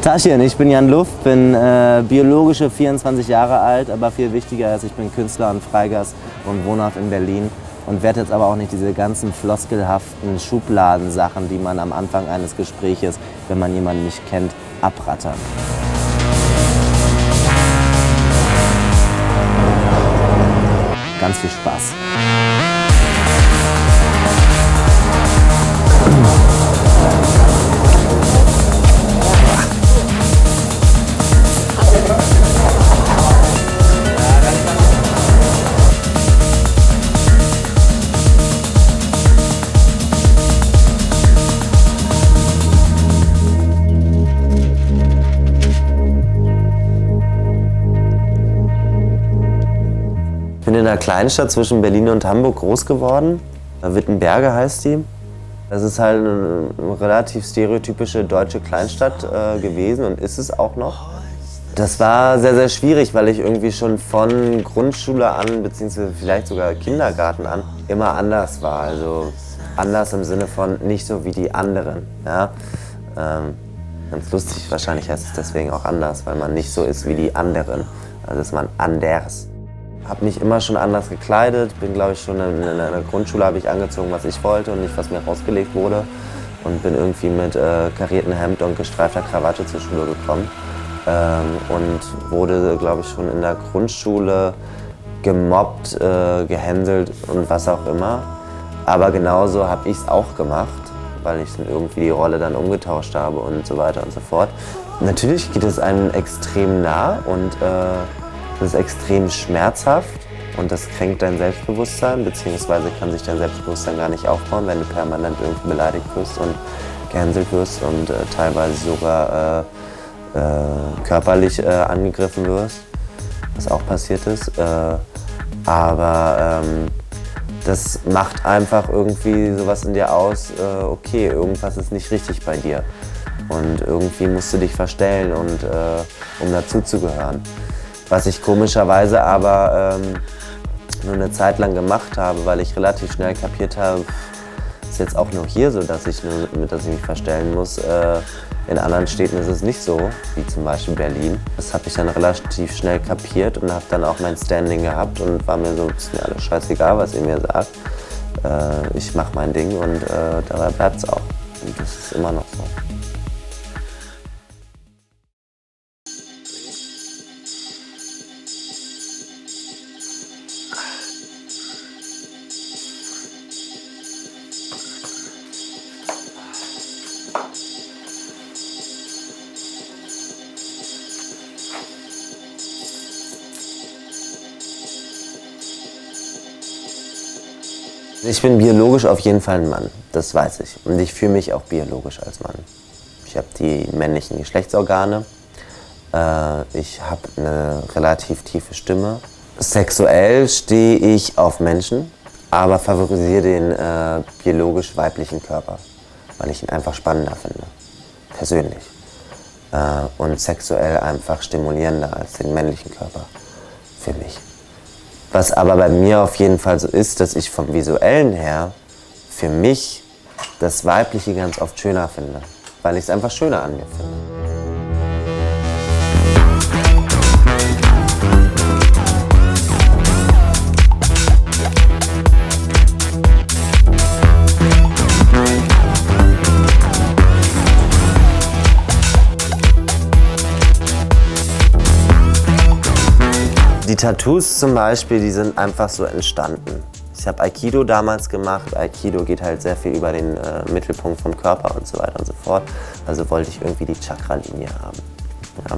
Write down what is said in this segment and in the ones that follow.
Taschen, ich bin Jan Luft, bin biologische 24 Jahre alt, aber viel wichtiger ist, ich bin Künstler und Freigast und wohnhaft in Berlin und werde jetzt aber auch nicht diese ganzen floskelhaften Schubladensachen, die man am Anfang eines Gespräches, wenn man jemanden nicht kennt, abrattern. Ganz viel Spaß. Ich bin in einer Kleinstadt zwischen Berlin und Hamburg groß geworden. Wittenberge heißt die. Das ist halt eine relativ stereotypische deutsche Kleinstadt gewesen und ist es auch noch. Das war sehr, sehr schwierig, weil ich irgendwie schon von Grundschule an, beziehungsweise vielleicht sogar Kindergarten an, immer anders war. Also anders im Sinne von nicht so wie die anderen. Ja? Ganz lustig, wahrscheinlich heißt es deswegen auch anders, weil man nicht so ist wie die anderen. Also ist man anders. Habe mich immer schon anders gekleidet, bin glaube ich schon in der Grundschule habe ich angezogen, was ich wollte und nicht, was mir rausgelegt wurde. Und bin irgendwie mit kariertem Hemd und gestreifter Krawatte zur Schule gekommen. Und wurde glaube ich schon in der Grundschule gemobbt, gehänselt und was auch immer. Aber genauso habe ich es auch gemacht, weil ich dann irgendwie die Rolle dann umgetauscht habe und so weiter und so fort. Natürlich geht es einem extrem nah und das ist extrem schmerzhaft und das kränkt dein Selbstbewusstsein, beziehungsweise kann sich dein Selbstbewusstsein gar nicht aufbauen, wenn du permanent irgendwie beleidigt wirst und gehänselt wirst und teilweise sogar körperlich angegriffen wirst, was auch passiert ist. Aber das macht einfach irgendwie sowas in dir aus, okay, irgendwas ist nicht richtig bei dir und irgendwie musst du dich verstellen, und, um dazuzugehören. Was ich komischerweise aber nur eine Zeit lang gemacht habe, weil ich relativ schnell kapiert habe, ist jetzt auch nur hier so, dass ich mich verstellen muss. In anderen Städten ist es nicht so, wie zum Beispiel Berlin. Das habe ich dann relativ schnell kapiert und habe dann auch mein Standing gehabt und war mir so, ist mir alles scheißegal, was ihr mir sagt. Ich mache mein Ding und dabei bleibt es auch. Und das ist immer noch so. Ich bin biologisch auf jeden Fall ein Mann, das weiß ich. Und ich fühle mich auch biologisch als Mann. Ich habe die männlichen Geschlechtsorgane, ich habe eine relativ tiefe Stimme. Sexuell stehe ich auf Menschen, aber favorisiere den biologisch weiblichen Körper, weil ich ihn einfach spannender finde, persönlich. Und sexuell einfach stimulierender als den männlichen Körper, für mich. Was aber bei mir auf jeden Fall so ist, dass ich vom Visuellen her für mich das Weibliche ganz oft schöner finde, weil ich es einfach schöner an mir finde. Die Tattoos zum Beispiel, die sind einfach so entstanden. Ich habe Aikido damals gemacht. Aikido geht halt sehr viel über den Mittelpunkt vom Körper und so weiter und so fort. Also wollte ich irgendwie die Chakra-Linie haben. Ja.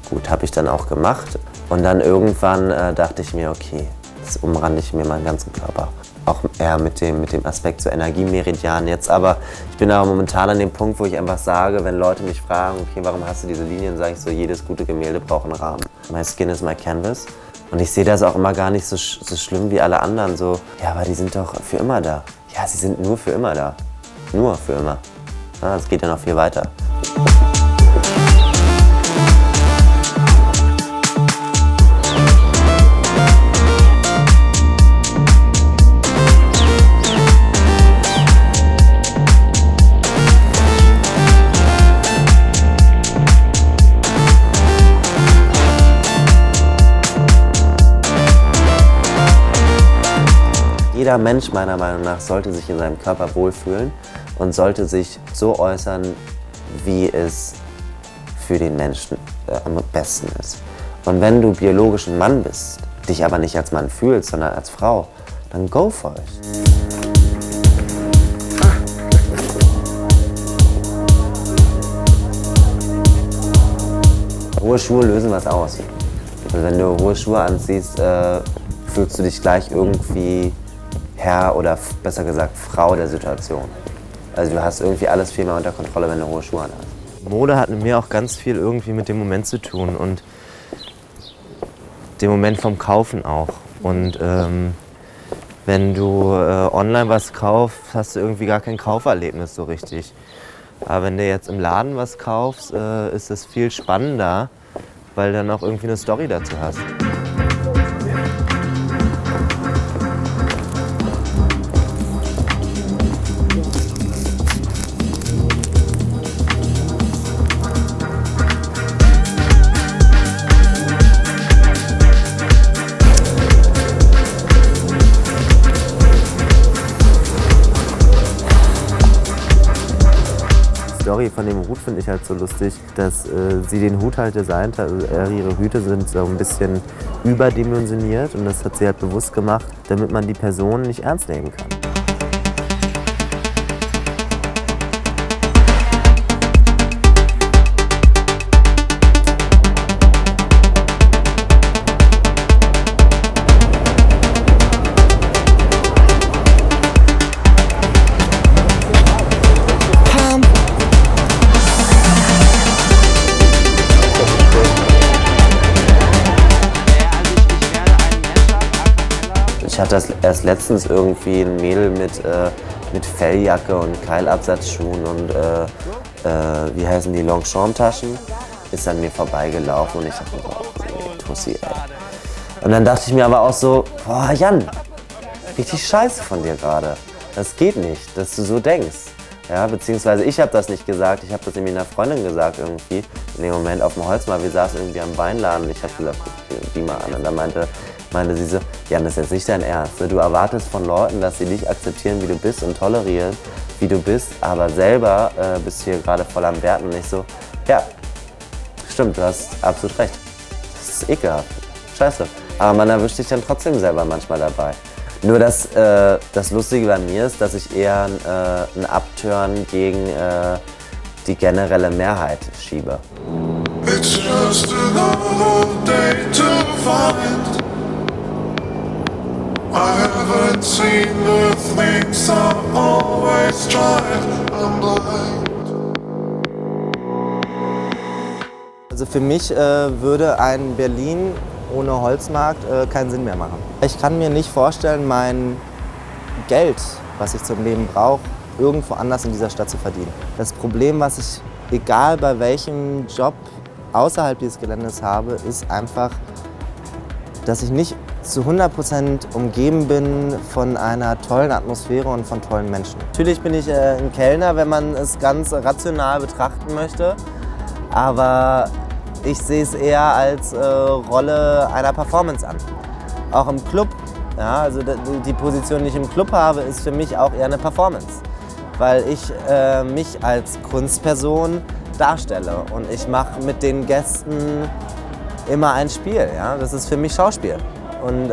Gut, habe ich dann auch gemacht. Und dann irgendwann dachte ich mir, okay, jetzt umrande ich mir meinen ganzen Körper. Auch eher mit dem Aspekt zur Energiemeridian jetzt. Aber ich bin aber momentan an dem Punkt, wo ich einfach sage, wenn Leute mich fragen, okay, warum hast du diese Linien, sage ich so, jedes gute Gemälde braucht einen Rahmen. My skin is my canvas. Und ich sehe das auch immer gar nicht so schlimm wie alle anderen. So, ja, aber die sind doch für immer da. Ja, sie sind nur für immer da. Nur für immer. Ja, das geht ja noch viel weiter. jeder Mensch meiner Meinung nach sollte sich in seinem Körper wohlfühlen und sollte sich so äußern, wie es für den Menschen am besten ist. Und wenn du biologisch ein Mann bist, dich aber nicht als Mann fühlst, sondern als Frau, dann go for it. Hohe Schuhe lösen was aus. Also wenn du hohe Schuhe anziehst, fühlst du dich gleich irgendwie Herr oder besser gesagt Frau der Situation. Also du hast irgendwie alles viel mehr unter Kontrolle, wenn du hohe Schuhe anhast. Mode hat mit mir auch ganz viel irgendwie mit dem Moment zu tun und dem Moment vom Kaufen auch. Und wenn du online was kaufst, hast du irgendwie gar kein Kauferlebnis so richtig. Aber wenn du jetzt im Laden was kaufst, ist es viel spannender, weil du dann auch irgendwie eine Story dazu hast. Die Story von dem Hut finde ich halt so lustig, dass sie den Hut halt designt hat. Also ihre Hüte sind so ein bisschen überdimensioniert und das hat sie halt bewusst gemacht, damit man die Person nicht ernst nehmen kann. Ich hatte erst letztens irgendwie ein Mädel mit Felljacke und Keilabsatzschuhen und wie heißen die, Longchamp-Taschen, ist an mir vorbeigelaufen und ich dachte, oh, nee, Tussi, ey. Und dann dachte ich mir aber auch so, boah, Jan, richtig scheiße von dir gerade. Das geht nicht, dass du so denkst. Ja, beziehungsweise ich habe das nicht gesagt, ich habe das irgendwie einer Freundin gesagt irgendwie, in dem Moment auf dem Holzmarkt, wir saßen irgendwie am Weinladen und ich habe gesagt, guck die mal an und dann meinte sie so, Jan, das ist jetzt nicht dein Ernst. Ne? Du erwartest von Leuten, dass sie dich akzeptieren, wie du bist und tolerieren, wie du bist, aber selber bist du hier gerade voll am Werten und ich so, ja, stimmt, du hast absolut recht. Das ist ekelhaft, scheiße. Aber man erwischt sich dann trotzdem selber manchmal dabei. Nur das Lustige bei mir ist, dass ich eher ein Upturn gegen die generelle Mehrheit schiebe. It's just another day to find I haven't seen the things I always tried. I'm blind. Also für mich würde ein Berlin ohne Holzmarkt keinen Sinn mehr machen. Ich kann mir nicht vorstellen, mein Geld, was ich zum Leben brauche, irgendwo anders in dieser Stadt zu verdienen. Das Problem, was ich, egal bei welchem Job außerhalb dieses Geländes habe, ist einfach, dass ich nicht zu 100% umgeben bin von einer tollen Atmosphäre und von tollen Menschen. Natürlich bin ich ein Kellner, wenn man es ganz rational betrachten möchte, aber ich sehe es eher als Rolle einer Performance an. Auch im Club, ja, also die Position, die ich im Club habe, ist für mich auch eher eine Performance, weil ich mich als Kunstperson darstelle und ich mache mit den Gästen immer ein Spiel. Ja? Das ist für mich Schauspiel. Und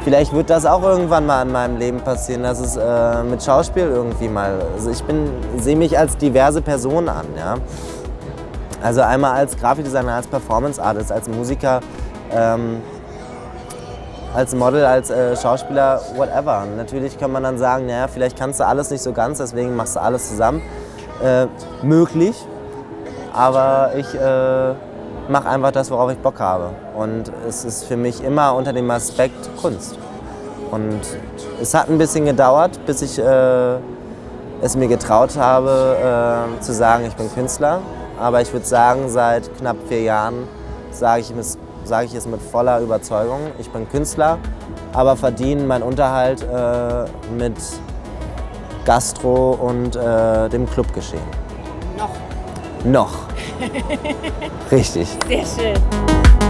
vielleicht wird das auch irgendwann mal in meinem Leben passieren, dass es mit Schauspiel irgendwie mal. Also ich sehe mich als diverse Person an. Ja? Also einmal als Grafikdesigner, als Performance-Artist, als Musiker, als Model, als Schauspieler, whatever. Und natürlich kann man dann sagen, naja, vielleicht kannst du alles nicht so ganz, deswegen machst du alles zusammen. Möglich, aber ich mache einfach das, worauf ich Bock habe. Und es ist für mich immer unter dem Aspekt Kunst. Und es hat ein bisschen gedauert, bis ich es mir getraut habe, zu sagen, ich bin Künstler. Aber ich würde sagen, seit knapp 4 Jahren sage ich es mit voller Überzeugung. Ich bin Künstler, aber verdiene meinen Unterhalt mit Gastro und dem Clubgeschehen. Noch. Noch. Richtig. Sehr schön.